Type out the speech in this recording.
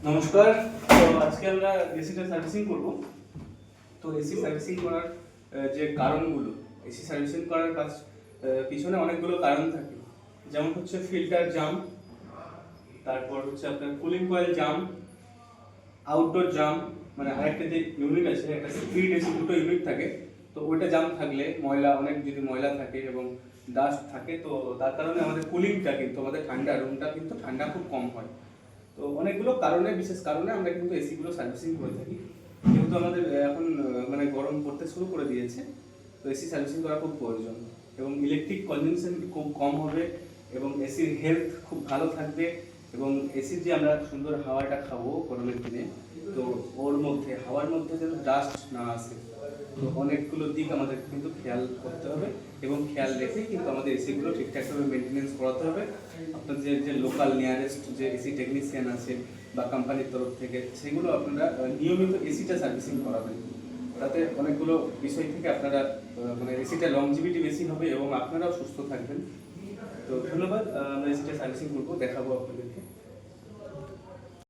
নমস্কার। তো আজকে আমরা এসিটা সার্ভিসিং করব। তো এসি সার্ভিসিং করার যে কারণগুলো, এসি সার্ভিসিং করার পিছনে অনেকগুলো কারণ থাকে। যেমন হচ্ছে ফিল্টার জাম, তারপর হচ্ছে আপনার কুলিং কয়েল জাম, আউটডোর জাম, মানে আরেকটা যে ইউনিট আছে, একটা স্পিড এসি দুটো ইউনিট থাকে। তো ওইটা জাম থাকলে যদি ময়লা থাকে এবং ডাস্ট থাকে, তো তার কারণে আমাদের কুলিংটা কিন্তু আমাদের রুমটা কিন্তু ঠান্ডা খুব কম হয়। তো অনেকগুলো বিশেষ কারণে আমরা কিন্তু এসিগুলো সার্ভিসিং করে থাকি। যেহেতু আমাদের এখন মানে গরম পড়তে শুরু করে দিয়েছে, তো এসি সার্ভিসিং করা খুব প্রয়োজন এবং ইলেকট্রিক কনজিউমশন খুব কম হবে এবং এসির হেলথ খুব ভালো থাকবে এবং এসির যে আমরা সুন্দর হাওয়াটা খাবো গরমের দিনে, তো হাওয়ার মধ্যে যেন ডাস্ট না আসে। তো অনেকগুলো দিক আমাদের কিন্তু খেয়াল করতে হবে এবং খেয়াল রেখে কিন্তু আমাদের এসিগুলো ঠিকঠাকভাবে মেনটেনেন্স করাতে হবে। আপনার যে লোকাল নিয়ারেস্ট যে এসি টেকনিশিয়ান আছে বা কোম্পানির তরফ থেকে, সেগুলো আপনারা নিয়মিত এসিটা সার্ভিসিং করাবেন। তাতে অনেকগুলো বিষয় থেকে আপনারা মানে এসিটা লংজিভিটি বেশি হবে এবং আপনারাও সুস্থ থাকবেন। তো ধন্যবাদ। আমরা এসিটা সার্ভিসিং করবো, দেখাবো আপনাদেরকে।